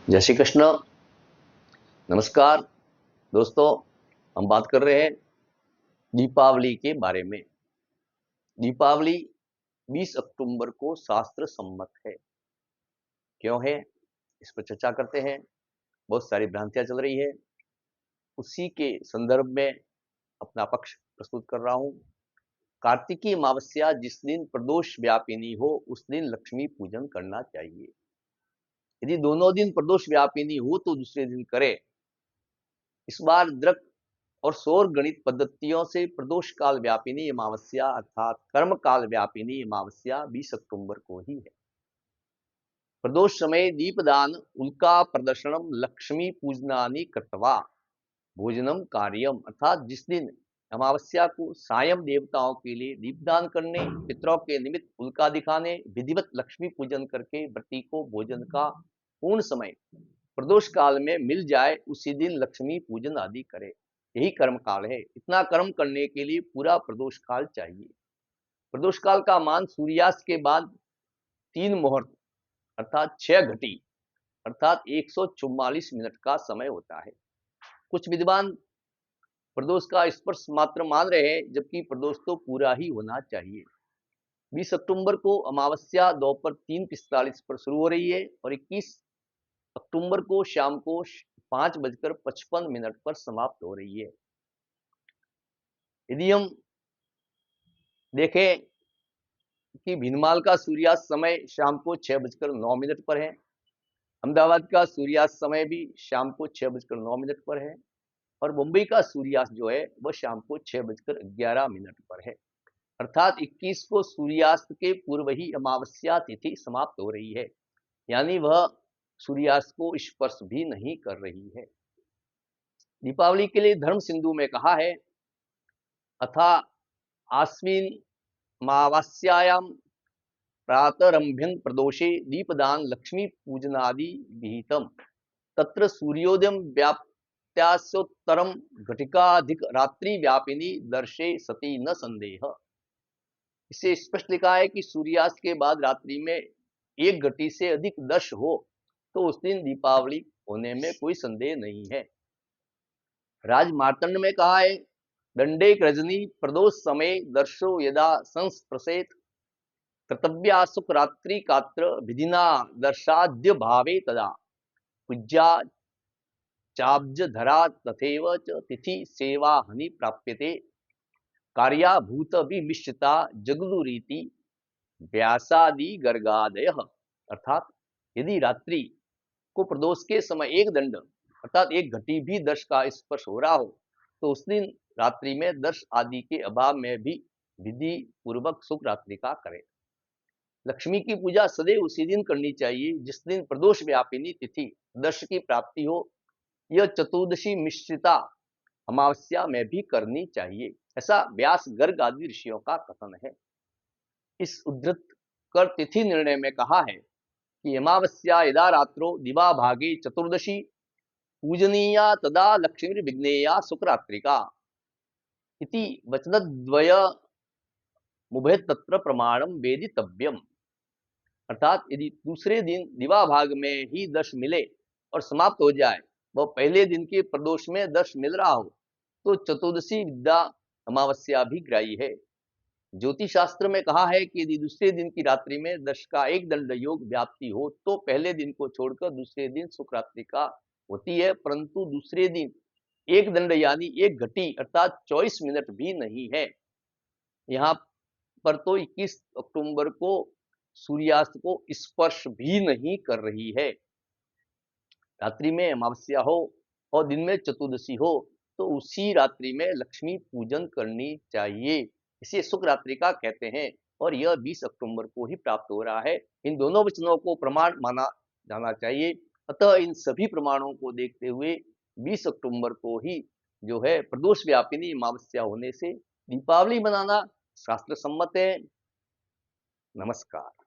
जय श्री कृष्ण। नमस्कार दोस्तों, हम बात कर रहे हैं दीपावली के बारे में। दीपावली 20 अक्टूबर को शास्त्र सम्मत है। क्यों है, इस पर चर्चा करते हैं। बहुत सारी भ्रांतियां चल रही है, उसी के संदर्भ में अपना पक्ष प्रस्तुत कर रहा हूं। कार्तिकी अमावस्या जिस दिन प्रदोष व्यापिनी हो उस दिन लक्ष्मी पूजन करना चाहिए। यदि दोनों दिन प्रदोष व्यापिनी हो तो दूसरे दिन करें। इस बार दृक और सौर गणित पद्धतियों से प्रदोष काल व्यापिनी अमावस्या अर्थात कर्म काल व्यापिनी अमावस्या 20 अक्टूबर को ही है। प्रदोष समय दीपदान उल्का प्रदर्शनम लक्ष्मी पूजनानि कृत्वा भोजनम कार्यम अर्थात जिस दिन अमावस्या को सायं देवताओं के लिए दीपदान करने, पितरों के निमित्त उल्का दिखाने, विधिवत लक्ष्मी पूजन करके व्रती को भोजन का पूर्ण समय प्रदोष काल में मिल जाए उसी दिन लक्ष्मी पूजन आदि करे। यही कर्म काल है। इतना कर्म करने के लिए पूरा प्रदोष काल चाहिए। प्रदोष काल का मान सूर्यास्त के बाद 3 मुहूर्त अर्थात 6 घटी अर्थात 144 मिनट का समय होता है। कुछ विद्वान प्रदोष का स्पर्श मात्र मान रहे हैं, जबकि प्रदोष तो पूरा ही होना चाहिए। 20 अक्टूबर को अमावस्या दोपहर 3:45 पर शुरू हो रही है और 21 अक्टूबर को शाम को 5:55 पर समाप्त हो रही है। यदि हम देखें कि भीनमाल का सूर्यास्त समय शाम को 6:09 पर है, अहमदाबाद का सूर्यास्त समय भी शाम को 6:09 पर है और मुंबई का सूर्यास्त जो है वह शाम को 6:11 पर है। अर्थात 21 को सूर्यास्त के पूर्व ही अमावस्या तिथि समाप्त हो रही है, यानी वह सूर्यास्त को स्पर्श भी नहीं कर रही है। दीपावली के लिए धर्म सिंधु में कहा है, अथा आश्विन अमावास्यायां प्रातरंभ्यं प्रदोषे दीपदान लक्ष्मी पूजनादि विहितम तत्र सूर्योदयं व्याप्त्यास्योत्तरं घटिकाधिक रात्रि व्यापिनी दर्शे सती न संदेह। इसे स्पष्ट लिखा है कि सूर्यास्त के बाद रात्रि में 1 घटी से अधिक दर्श हो तो उस दिन दीपावली होने में कोई संदेह नहीं है। राज मार्तंड में कहा है, दंडे रजनी प्रदोष समय दर्शो यदा संस्प्रसेत कर्तव्या सुख रात्रि कात्र विधिना दर्शाद्य भावे तदा पूज्या चाब्ज धरा तथैव च तिथि सेवा हनि प्राप्यते कार्याभूत विमिश्रिता जगदुरीति व्यासादि गर्गादयः। अर्थात यदि रात्रि को प्रदोष के समय एक दंड अर्थात 1 घटी भी दर्श का स्पर्श हो रहा हो तो उस दिन रात्रि में दर्श आदि के अभाव में भी विधि पूर्वक सुख रात्रि का करें। लक्ष्मी की पूजा सदैव उसी दिन करनी चाहिए जिस दिन प्रदोष व्यापिनी तिथि दर्श की प्राप्ति हो। यह चतुर्दशी मिश्रिता अमावस्या में भी करनी चाहिए, ऐसा व्यास गर्ग आदि ऋषियों का कथन है। इस उद्धृत कर तिथि निर्णय में कहा है कि अमावस्या यदा रात्रो दिवा भागे चतुर्दशी पूजनीया तदा लक्ष्मी विघ्नेया शुक्रात्रिका इति वचनद्वय मुभे तत्र प्रमाणम वेदितव्यम। अर्थात यदि दूसरे दिन दिवा भाग में ही दर्श मिले और समाप्त हो जाए, वह पहले दिन के प्रदोष में दर्श मिल रहा हो तो चतुर्दशी विद्या अमावस्या भी ग्राही है। ज्योतिष शास्त्र में कहा है कि यदि दूसरे दिन की रात्रि में दर्श का एक दंड योग व्याप्ति हो तो पहले दिन को छोड़कर दूसरे दिन शुक्रात्रि का होती है, परंतु दूसरे दिन एक दंड यानी 1 घटी अर्थात 24 मिनट भी नहीं है। यहाँ पर तो 21 अक्टूबर को सूर्यास्त को स्पर्श भी नहीं कर रही है। रात्रि में अमावस्या हो और दिन में चतुर्दशी हो तो उसी रात्रि में लक्ष्मी पूजन करनी चाहिए। इसे शुक्र रात्रि का कहते हैं और यह 20 अक्टूबर को ही प्राप्त हो रहा है। इन दोनों वचनों को प्रमाण माना जाना चाहिए। अतः इन सभी प्रमाणों को देखते हुए 20 अक्टूबर को ही जो है प्रदोष व्यापिनी अमावस्या होने से दीपावली मनाना शास्त्र सम्मत है। नमस्कार।